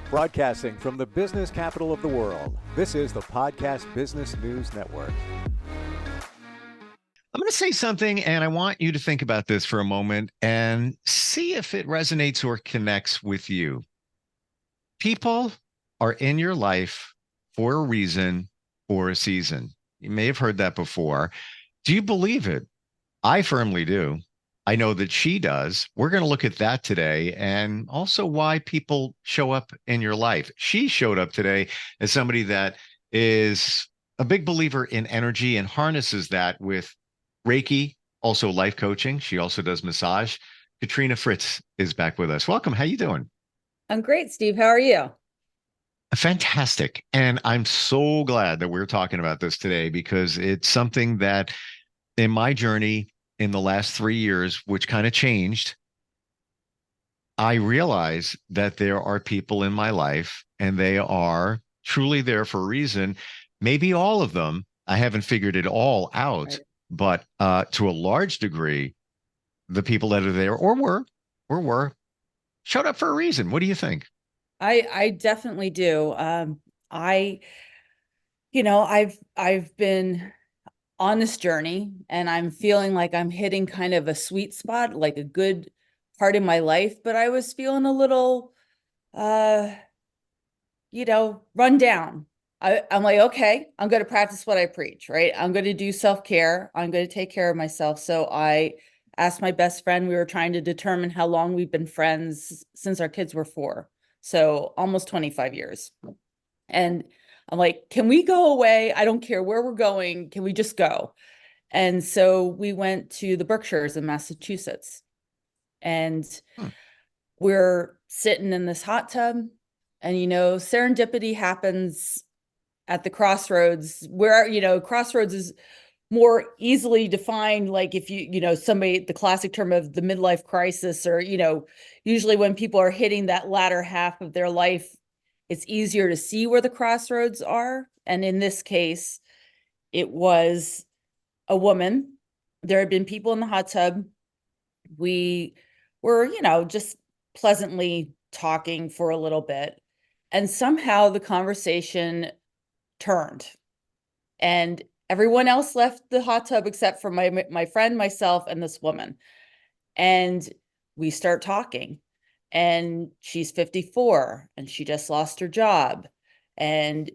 Broadcasting from the business capital of the world, this is the Podcast Business News Network. I'm going to say something, and I want you to think about this for a moment and see if it resonates or connects with you. People are in your life for a reason or a season. You may have heard that before. Do you believe it? I firmly do. I know that she does. We're going to look at that today and also why people show up in your life. She showed up today as somebody that is a big believer in energy and harnesses that with Reiki, also life coaching. She also does massage. Katrina Fritz is back with us. Welcome. How you doing? I'm great, Steve. How are you? Fantastic. And I'm so glad that we're talking about this today because it's something that in my journey in the last 3 years, which kind of changed, I realize that there are people in my life and they are truly there for a reason. Maybe all of them, I haven't figured it all out, Right. but to a large degree, the people that are there or were showed up for a reason. What do you think? I definitely do. I, I've been on this journey and I'm feeling like I'm hitting kind of a sweet spot, like a good part in my life, but I was feeling a little, uh, run down. I'm like, okay, I'm going to practice what I preach, right? I'm going to do self-care. I'm going to take care of myself. So I asked my best friend, we were trying to determine how long we've been friends since our kids were 4. So almost 25 years. And I'm like, can we go away? I don't care where we're going. Can we just go? And so we went to the Berkshires in Massachusetts. And Hmm. we're sitting in this hot tub. And, serendipity happens at the crossroads where, crossroads is more easily defined. Like if somebody, the classic term of the midlife crisis, or, usually when people are hitting that latter half of their life, it's easier to see where the crossroads are. And in this case, it was a woman. There had been people in the hot tub. We were, just pleasantly talking for a little bit. And somehow the conversation turned and everyone else left the hot tub except for my friend, myself, and this woman. And we start talking. And she's 54 and she just lost her job. And,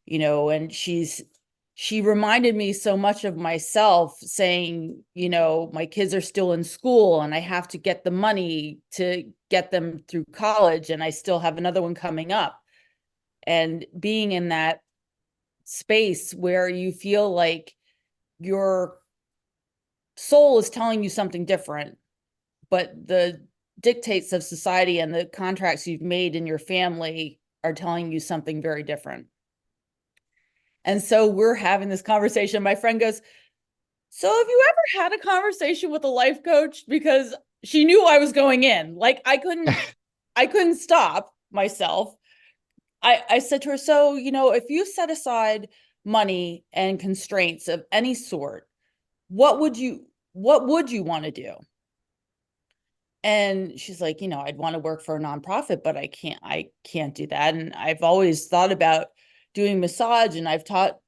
and she reminded me so much of myself, saying, my kids are still in school and I have to get the money to get them through college. And I still have another one coming up. And being in that space where you feel like your soul is telling you something different, but the dictates of society and the contracts you've made in your family are telling you something very different. And so we're having this conversation. My friend goes, so have you ever had a conversation with a life coach? Because she knew I was going in. Like I couldn't stop myself. I said to her, so, if you set aside money and constraints of any sort, what would you want to do? And she's like, I'd want to work for a nonprofit, but I can't do that. And I've always thought about doing massage, and I've taught,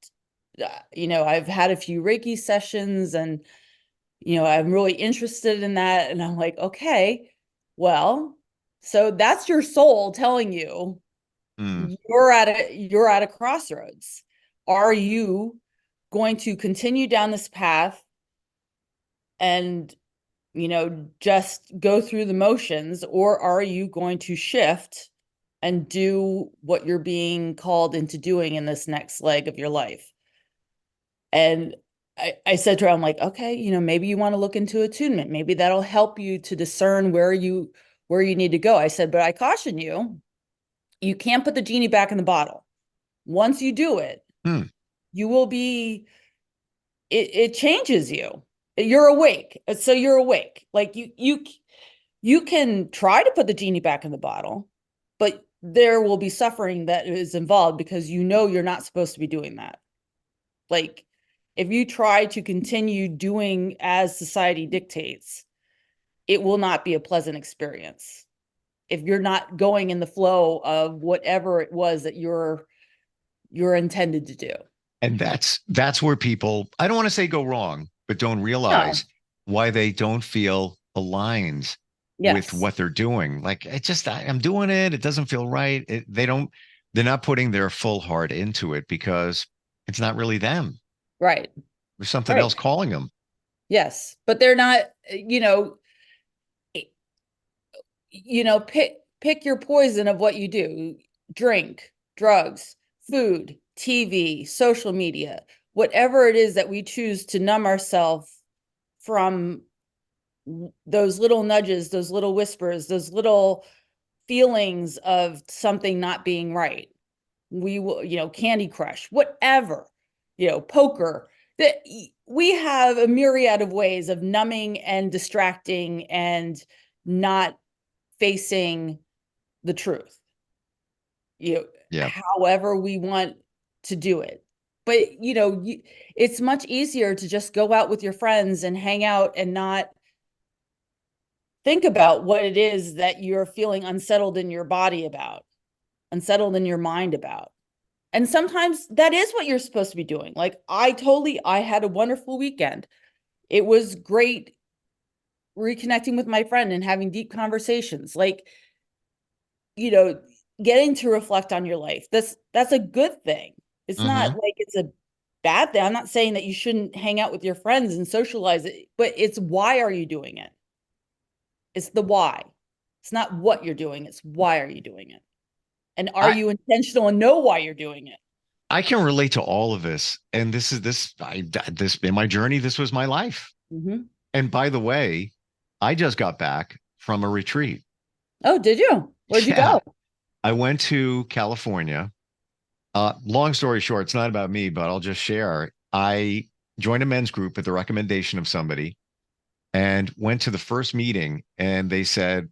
I've had a few Reiki sessions, and, I'm really interested in that. And I'm like, okay, well, so that's your soul telling you Hmm. you're at a crossroads. Are you going to continue down this path and, just go through the motions, or are you going to shift and do what you're being called into doing in this next leg of your life? And I said to her, I'm like, okay, maybe you want to look into attunement. Maybe that'll help you to discern where you need to go. I said, but I caution you, you can't put the genie back in the bottle. Once you do it, Hmm. you will be, it changes you. You're awake. So you're awake. Like you can try to put the genie back in the bottle, but there will be suffering that is involved because you're not supposed to be doing that. Like if you try to continue doing as society dictates, it will not be a pleasant experience. if you're not going in the flow of whatever it was that you're intended to do. And that's where people, I don't want to say go wrong, but don't realize why they don't feel aligned with what they're doing. Like I'm doing it. It doesn't feel right. They're not putting their full heart into it because it's not really them. Right. There's something else calling them. Yes. But they're not, pick your poison of what you do. Drink, drugs, food, TV, social media, whatever it is that we choose to numb ourselves from those little nudges, those little whispers, those little feelings of something not being right. We will, Candy Crush, whatever, poker, that we have a myriad of ways of numbing and distracting and not facing the truth. However we want to do it. But, it's much easier to just go out with your friends and hang out and not think about what it is that you're feeling unsettled in your body about, unsettled in your mind about. And sometimes that is what you're supposed to be doing. Like I had a wonderful weekend. It was great reconnecting with my friend and having deep conversations. Like, getting to reflect on your life. That's a good thing. It's not like it's a bad thing. I'm not saying that you shouldn't hang out with your friends and socialize it, but it's why are you doing it? It's the why. It's not what you're doing. It's why are you doing it? And are you intentional and know why you're doing it? I can relate to all of this. And this in my journey, this was my life. And by the way, I just got back from a retreat. Oh, did you? Where'd you go? I went to California. Long story short, it's not about me, but I'll just share. I joined a men's group at the recommendation of somebody and went to the first meeting. And they said,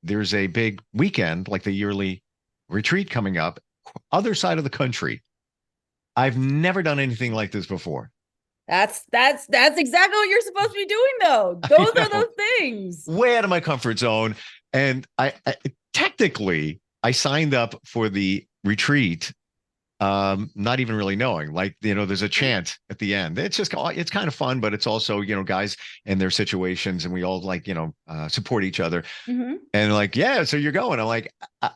there's a big weekend, like the yearly retreat coming up, other side of the country. I've never done anything like this before. That's exactly what you're supposed to be doing, though. Those are those things. Way out of my comfort zone. And I technically, I signed up for the retreat, not even really knowing, like, there's a chant at the end. It's kind of fun, but it's also, guys and their situations, and we all support each other. And like, yeah, so you're going. I'm like, all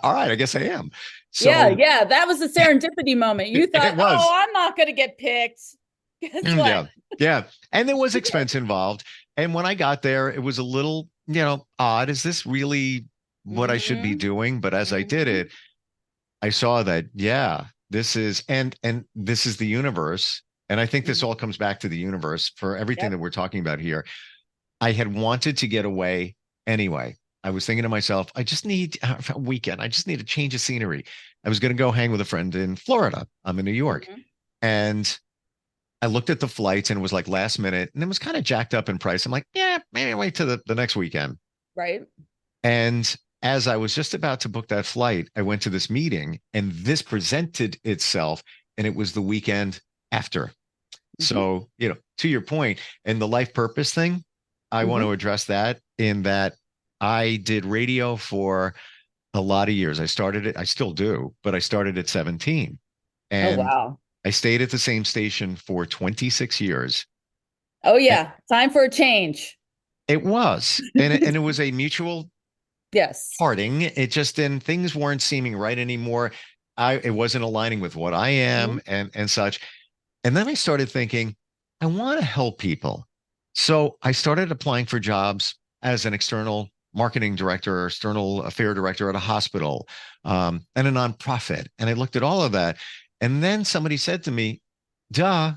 right, I guess I am. So, yeah, that was a serendipity moment. You thought, I'm not going to get picked. Guess what? Yeah. And there was expense involved. And when I got there, it was a little, odd. Is this really what I should be doing? But as I did it, I saw that, this is, and this is the universe. And I think this all comes back to the universe for everything that we're talking about here. I had wanted to get away anyway. I was thinking to myself, I just need a weekend. I just need a change of scenery. I was going to go hang with a friend in Florida. I'm in New York. And I looked at the flights and it was like last minute and it was kind of jacked up in price. I'm like, yeah, maybe I'll wait to the next weekend. Right. And as I was just about to book that flight, I went to this meeting and this presented itself and it was the weekend after. So, to your point and the life purpose thing, I want to address that in that I did radio for a lot of years. I started it. I still do, but I started at 17 and I stayed at the same station for 26 years. Oh yeah. Time for a change. It was, and it was a mutual parting. It just things weren't seeming right anymore. It wasn't aligning with what I am and such. And then I started thinking, I want to help people. So I started applying for jobs as an external marketing director or external affair director at a hospital and a nonprofit. And I looked at all of that. And then somebody said to me, duh,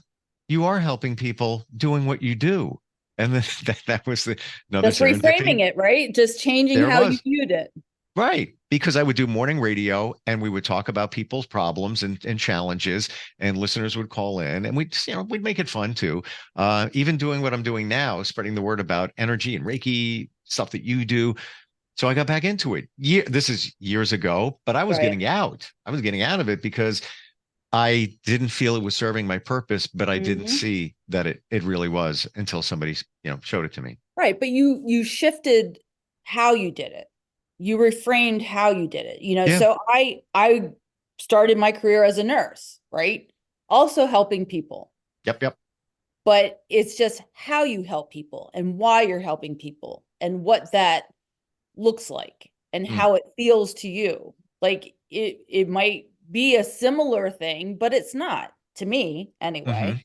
you are helping people doing what you do. And then that was another just reframing it, right? Just changing how you viewed it. Right. Because I would do morning radio and we would talk about people's problems and challenges, and listeners would call in and we'd make it fun too. Even doing what I'm doing now, spreading the word about energy and Reiki, stuff that you do. So I got back into it. This is years ago, but I was getting out. I was getting out of it because I didn't feel it was serving my purpose, but I didn't see that it really was until somebody, showed it to me. Right. But you shifted how you did it. you reframed how you did it. Yeah. So I started my career as a nurse, right? Also helping people. Yep. Yep. But it's just how you help people and why you're helping people and what that looks like and Mm. how it feels to you. Like it might be a similar thing, but it's not to me anyway.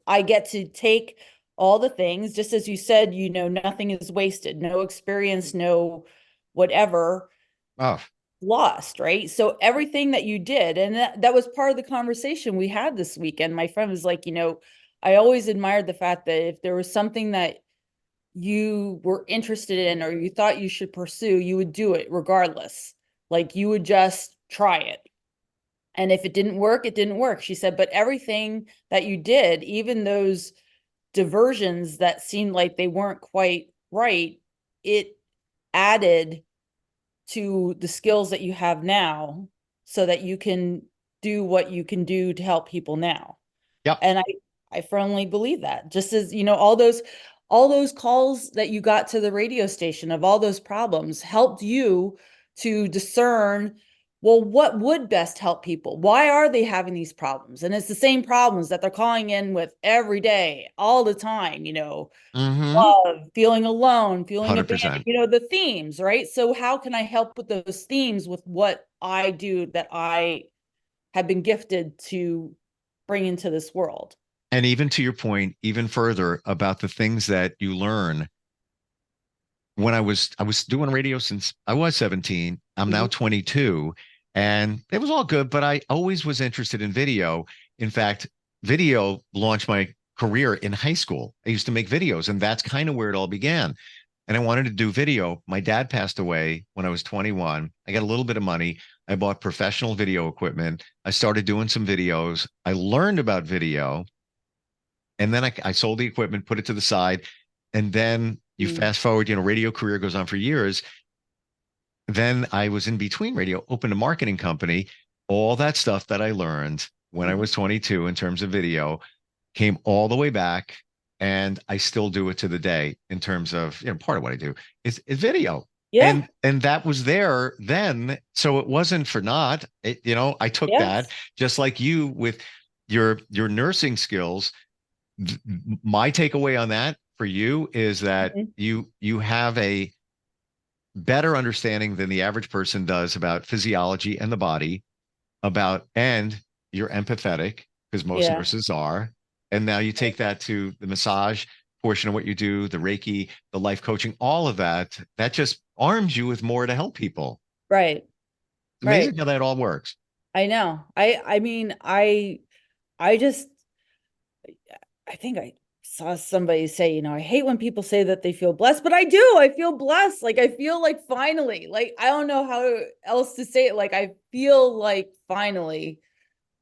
I get to take all the things, just as you said, nothing is wasted, no experience, no whatever Oh, lost, right? So everything that you did, and that was part of the conversation we had this weekend. My friend was like, I always admired the fact that if there was something that you were interested in or you thought you should pursue, you would do it regardless. Like you would just try it. And if it didn't work, it didn't work. She said, but everything that you did, even those diversions that seemed like they weren't quite right, it added to the skills that you have now so that you can do what you can do to help people now. yep. And I firmly believe that. Just as, all those calls that you got to the radio station of all those problems helped you to discern, well, what would best help people? Why are they having these problems? And it's the same problems that they're calling in with every day, all the time, Mm-hmm. love, feeling alone, feeling abandoned, 100%. the themes, right? So how can I help with those themes with what I do that I have been gifted to bring into this world? And even to your point, even further about the things that you learn. When I was doing radio since I was 17. I'm now Mhm. 22, and it was all good, but I always was interested in video. In fact, video launched my career in high school. I used to make videos, and that's kind of where it all began. And I wanted to do video. My dad passed away when I was 21. I got a little bit of money. I bought professional video equipment. I started doing some videos. I learned about video, and then I sold the equipment, put it to the side, and then you Mm. fast forward, radio career goes on for years. Then I was in between radio, opened a marketing company. All that stuff that I learned when I Mhm. was 22 in terms of video came all the way back, and I still do it to the day in terms of, part of what I do is video. Yeah. And that was there then. So it wasn't for naught. I took that Yes. just like you with your nursing skills. My takeaway on that for you is that Mhm. you have a better understanding than the average person does about physiology and the body, and you're empathetic because most Yeah. nurses are. And now you take that to the massage portion of what you do, the Reiki, the life coaching, all of that just arms you with more to help people. Right. It's Right. amazing how that all works. I know. I mean, I just I think I saw somebody say, I hate when people say that they feel blessed, but I do. I feel blessed. Like I feel like finally, like I don't know how else to say it. Like I feel like finally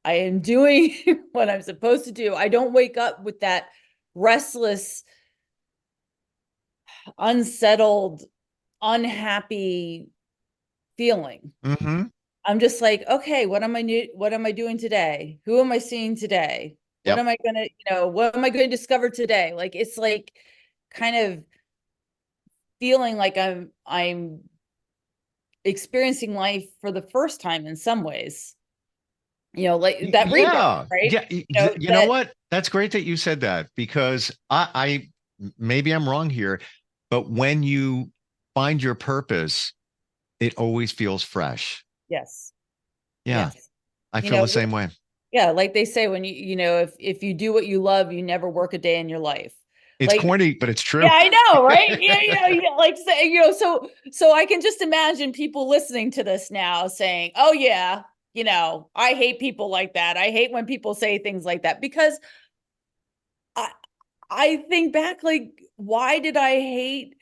I am doing what I'm supposed to do. I don't wake up with that restless, unsettled, unhappy feeling. Mm-hmm. I'm just like, okay, what am I doing today? Who am I seeing today? What Yep. am I gonna, what am I going to discover today? Like it's like kind of feeling like I'm experiencing life for the first time in some ways. Like that rebirth, Yeah. right? Yeah. You know That what? That's great that you said that because I maybe I'm wrong here, but when you find your purpose, it always feels fresh. yes, Yeah. yes. I You feel know, the same way. yeah, like they say when if you do what you love, you never work a day in your life. It's Like corny, but it's yeah, true. I know, right? Yeah, like say, so I can just imagine people listening to this now saying, "Oh yeah, I hate people like that. I hate when people say things like that." Because I I think back like why did I hate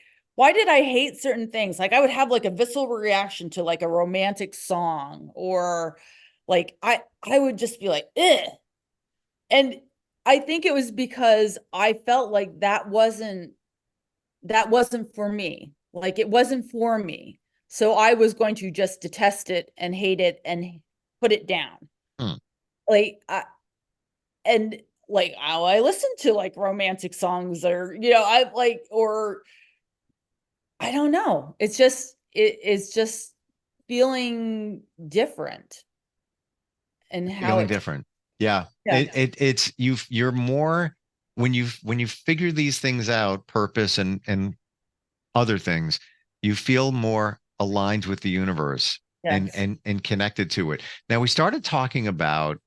certain things? Like I would have like a visceral reaction to like a romantic song or like I would just be like, "Ugh." And I think it was because I felt like that wasn't for me. Like it wasn't for me. So I was going to just detest it and hate it and put it down. Hmm. Like and like I listen to like romantic songs or I like or I don't know. It's just is just feeling different and how Feeling it, different. Yeah. yeah, You're more when you figure these things out, purpose and other things, you feel more aligned with the universe yes, and connected to it. Now we started talking about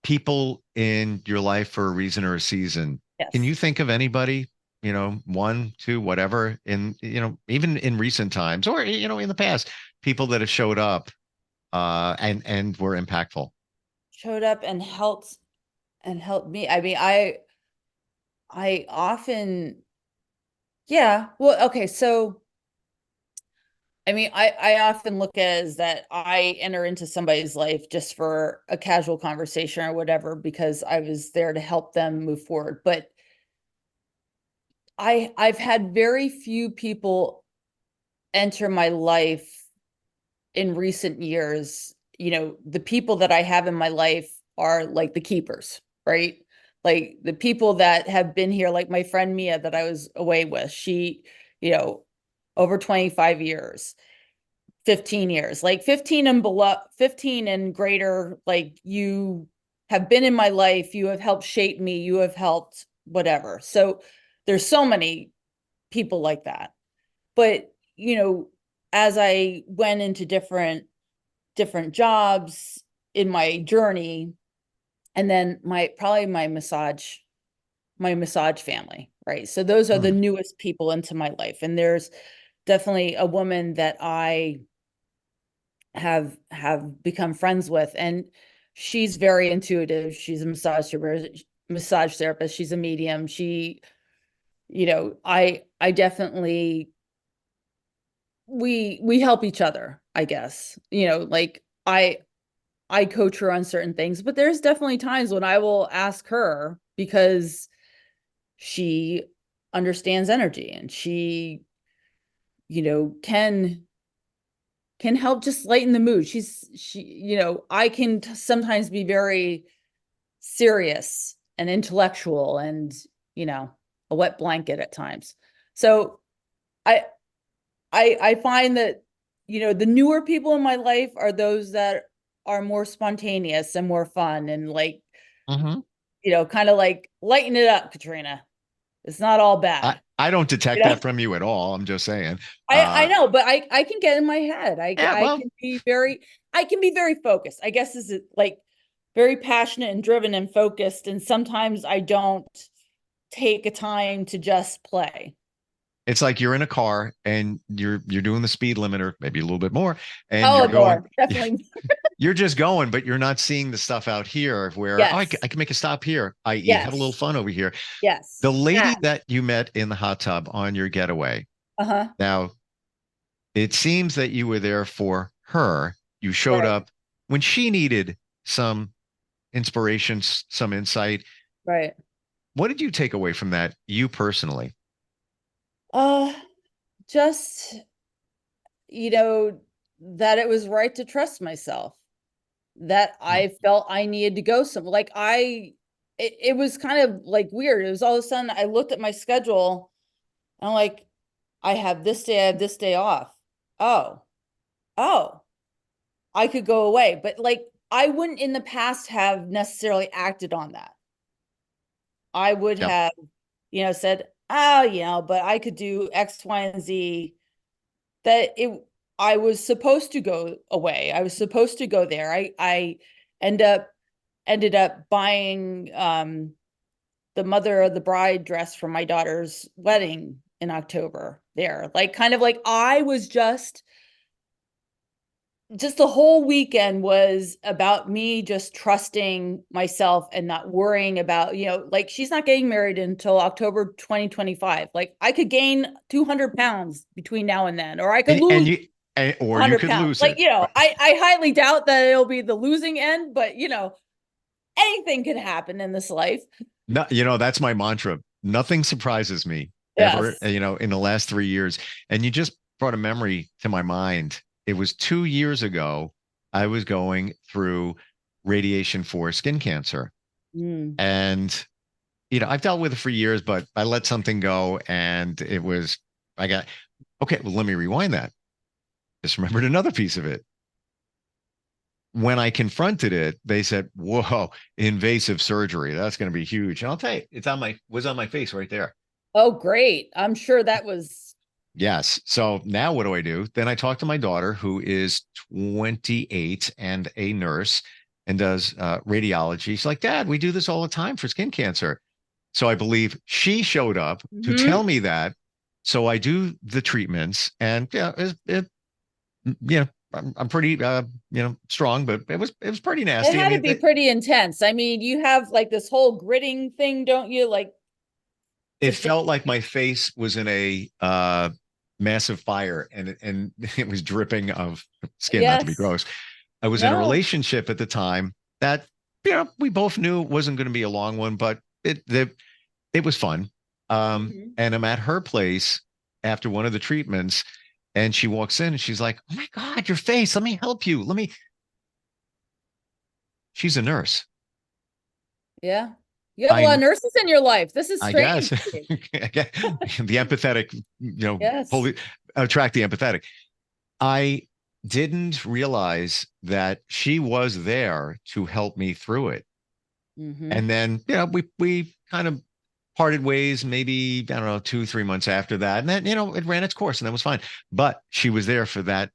people in your life for a reason or a season. Can yes. you think of anybody, one, two, whatever, even in recent times or in the past, people that have showed up and were impactful? Showed up and helped me. I mean, I often, yeah, well, okay, so I mean, I often look at it as that I enter into somebody's life just for a casual conversation or whatever because I was there to help them move forward. But I've had very few people enter my life in recent years. You know, the people that I have in my life are like the keepers, right? Like the people that have been here, like my friend Mia that I was away with. She, you know, over 25 years. 15 years, like 15 and below, 15 and greater, like you have been in my life, you have helped shape me, you have helped whatever. So there's so many people like that. But, as I went into different jobs in my journey, and then my massage family, right? So those are the Hmm. newest people into my life. And there's definitely a woman that I have become friends with, and she's very intuitive. She's a massage therapist. She's a medium. She, I definitely, we help each other, I guess. Like I coach her on certain things, but there's definitely times when I will ask her because she understands energy, and she, can help just lighten the mood. I can sometimes be very serious and intellectual and, you know, a wet blanket at times. So I I find that, the newer people in my life are those that are more spontaneous and more fun and like, Hmm. kind of like lighten it up, Katrina. It's not all I, bad. I don't You detect know? that from you at all. I'm just saying. I know, but I can get in my head. Yeah, well, I can be very focused. I guess is it like very passionate and driven and focused, and sometimes I don't take a time to just play. it's like you're in a car and you're doing the speed limiter, maybe a little bit more, and Oh, you're going, more, definitely. you're just going, but you're not seeing the stuff out here where, oh, Yes. I can make a stop here, i.e., have a little Yes. fun over here. Yes. The lady That. that you met in the hot tub on your getaway. Uh-huh. Now, it seems that you were there for her. You showed Right. up when she needed some inspiration, some insight. Right. What did you take away from that, you personally? Uh, just, you know, that it was right to trust myself, that Hmm. I felt I needed to go some like it was kind of like weird. It was all of a sudden I looked at my schedule and I'm like, I have this day, I have this day off. Oh, oh, I could go away. But like I wouldn't in the past have necessarily acted on that. I would Yep. have, said, oh, but I could do X, Y, and Z. That it I was supposed to go away. I was supposed to go there. I end up ended up buying the mother of the bride dress for my daughter's wedding in October there. Like kind of like I was just the whole weekend was about me just trusting myself and not worrying about, like she's not getting married until October 2025. Like I could gain 200 pounds between now and then, or I could And lose you, or you 100 could pounds. lose Like, it. Right. I highly doubt that it'll be the losing end, but anything could happen in this life. No, that's my mantra. Nothing surprises me ever, Yes. in the last 3 years. And you just brought a memory to my mind. It was 2 years ago. I was going through radiation for skin cancer. Mm. And, I've dealt with it for years, but I let something go and I got, okay, well, let me rewind that. Just remembered another piece of it. When I confronted it, they said, "Whoa, invasive surgery. That's going to be huge." And I'll tell you, was on my face right there. Oh, great. I'm sure that was. Yes. So now what do? Then I talk to my daughter, who is 28 and a nurse and does radiology. She's like, "Dad, we do this all the time for skin cancer." So I believe she showed up to Mhm. tell me that. So I do the treatments, and I'm pretty strong, but it was pretty It nasty. I had to mean, be pretty intense. I mean, you have like this whole gritting thing, don't you? Like it to fit. felt like my face was in a massive fire, and it was dripping of skin. Not to be Yes. gross. I was in a No. relationship at the time that we both knew it wasn't going to be a long one, but it was fun. Mhm. And I'm at her place after one of the treatments, and she walks in and she's like, "Oh my God, your face! Let me help you. Let me." She's a nurse. Yeah. You have a lot of I nurses in your life. This is I strange. guess the empathetic, Yes. attract the empathetic. I didn't realize that she was there to help me through it. Hmm. And then, we kind of parted ways, maybe, I don't know, 2, 3 months after that. And then, it ran its course and that was fine. But she was there for that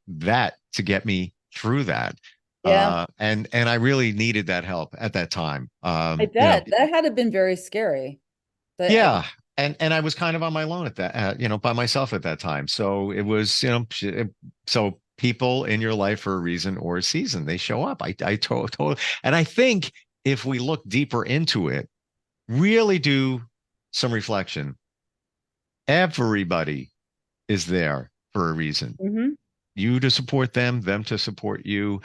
to get me through that. Yeah. And I really needed that help at that time. I bet that had to have been very scary. But Yeah. And I was kind of on my own at that, by myself at that time. So it was, so people in your life for a reason or a season, they show up. I totally, and I think if we look deeper into it, really do some reflection, everybody is there for a reason. Mhm. You to support them to support you.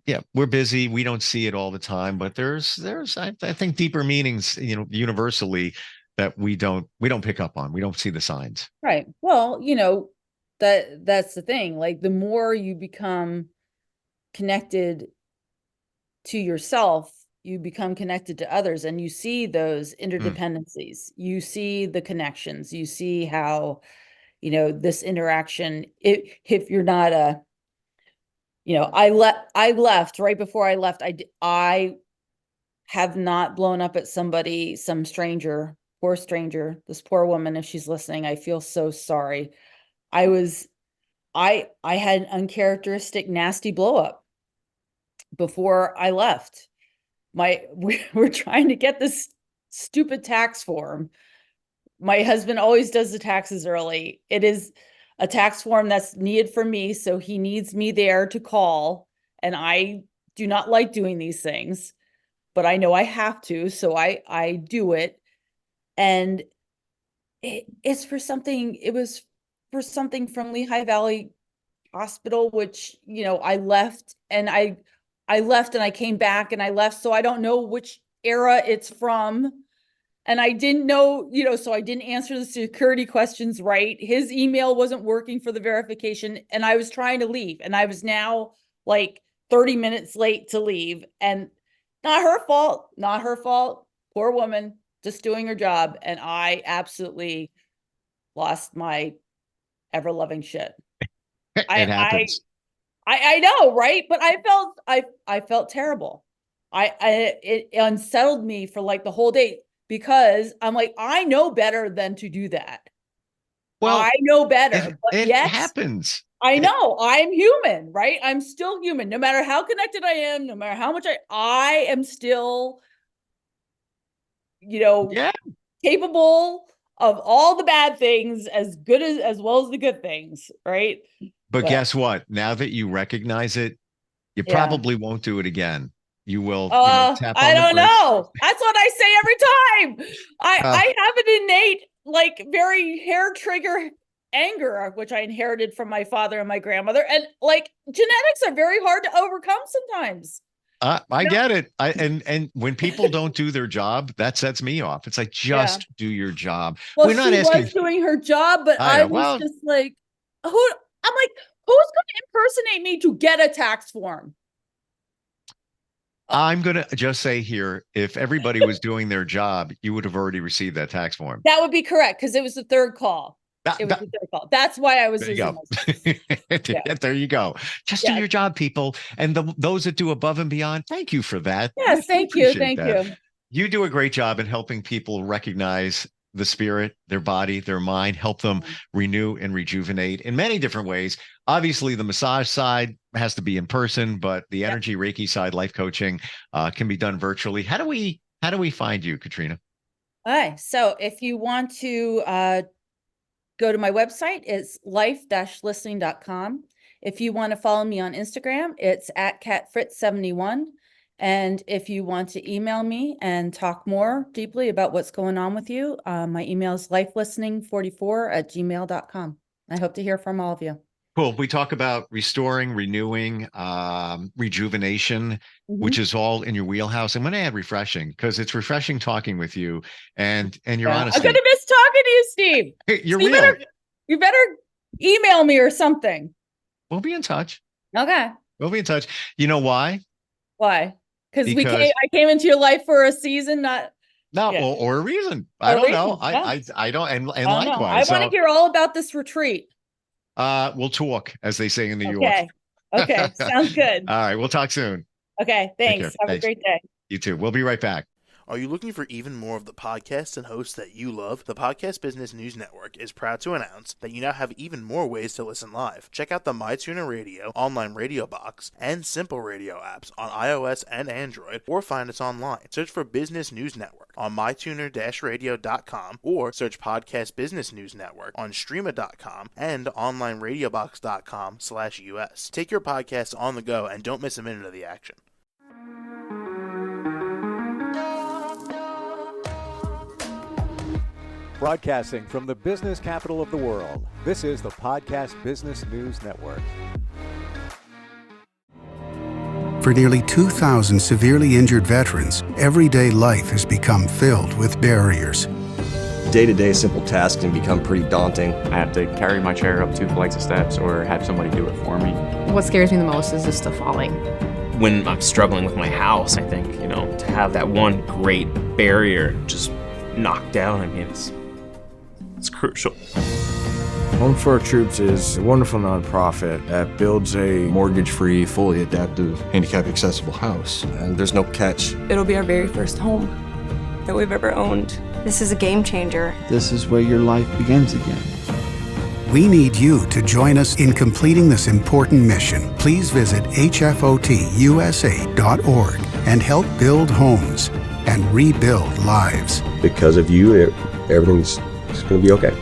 Yeah, we're busy. We don't see it all the time, but I think deeper meanings, universally that we don't pick up on. We don't see the signs. Right. Well, that's the thing. Like the more you become connected to yourself, you become connected to others and you see those Mm, interdependencies. You see the connections. You see how, this interaction, if you're not I left right before I left. I have not blown up at somebody, some stranger, poor stranger, this poor woman, if she's listening, I feel so sorry. I was I had an uncharacteristic nasty blow up before I left. We're trying to get this stupid tax form. My husband always does the taxes early. It is a tax form that's needed for me, so he needs me there to call, and I do not like doing these things, but I know I have to, so I do it. And it was for something from Lehigh Valley Hospital, which, I left and I came back and I left. So I don't know which era it's from. And I didn't know, so I didn't answer the security questions right. His email wasn't working for the verification. And I was trying to leave. And I was now like 30 minutes late to leave. And not her fault, not her fault. Poor woman, just doing her job. And I absolutely lost my ever loving shit. I it I happens. I know, right? But I felt terrible. It unsettled me for like the whole day because I'm like, I know better than to do that. I Well, know it better, but it yet happens. I know I'm human, right? I'm still human. No matter how connected I am, no matter how much I am still, you know, Yeah. capable of all the bad things as well as the good things, right? But But guess what? Now that you recognize it, you yeah. probably won't do it again. You will, tap I on the don't brakes. know. That's what I say every time. Uh, I have an innate, like, very hair trigger anger, which I inherited from my father and my grandmother. And like genetics are very hard to overcome sometimes. I You know? get it. And when people don't do their job, that sets me off. It's like, Yeah. just do your job. Well, We're not she asking. was doing her job, but I I know. was Well, just like, I'm like, who's going to impersonate me to get a tax form? Uh, I'm gonna just say here, if everybody was doing their job, you would have already received that tax form. that would be correct because it was the third call. It was their fault. That's why I was There you losing go. my space. There you go. Just do your job, people. And those that do above and beyond, thank you for that. Yes, thank you. Thank you. You do a great job in helping people recognize the spirit, their body, their mind, help them renew and rejuvenate in many different ways. Obviously, the massage side has to be in person, but the energy Reiki side, life coaching, can be done virtually. How do we find you, Katrina? All right. So if you want to go to my website, it's life-listening.com. If you want to follow me on Instagram, it's at @catfritz71. And if you want to email me and talk more deeply about what's going on with you, my email is lifelistening44@gmail.com. I hope to hear from all of you. Cool. We talk about restoring, renewing, rejuvenation, which is all in your wheelhouse. I'm going to add refreshing because it's refreshing talking with you and your honesty. I'm going to miss talking to you, Steve. Hey, you're so real. You better email me or something. We'll be in touch. Okay. We'll be in touch. You know why? Why? Because I came into your life for a season, or a reason. I don't know. I don't. And likewise. I want to hear all about this retreat. We'll talk, as they say in New York. Okay. Sounds good. All right. We'll talk soon. Okay. Thanks. Have a great day. You too. We'll be right back. Are you looking for even more of the podcasts and hosts that you love? The Podcast Business News Network is proud to announce that you now have even more ways to listen live. Check out the MyTuner Radio, online radio box, and Simple Radio apps on iOS and Android, or find us online. Search for Business News Network on mytuner-radio.com, or search Podcast Business News Network on streama.com and onlineradiobox.com/US. Take your podcast on the go and don't miss a minute of the action. Broadcasting from the business capital of the world, this is the Podcast Business News Network. For nearly 2,000 severely injured veterans, everyday life has become filled with barriers. Day-to-day simple tasks can become pretty daunting. I have to carry my chair up 2 flights of steps or have somebody do it for me. What scares me the most is just the falling. When I'm struggling with my house, I think, to have that one great barrier just knocked down, it's crucial. Home for Our Troops is a wonderful nonprofit that builds a mortgage-free, fully adaptive, handicap-accessible house. And there's no catch. It'll be our very first home that we've ever owned. This is a game changer. This is where your life begins again. We need you to join us in completing this important mission. Please visit hfotusa.org and help build homes and rebuild lives. Because of you, everything's going to be okay.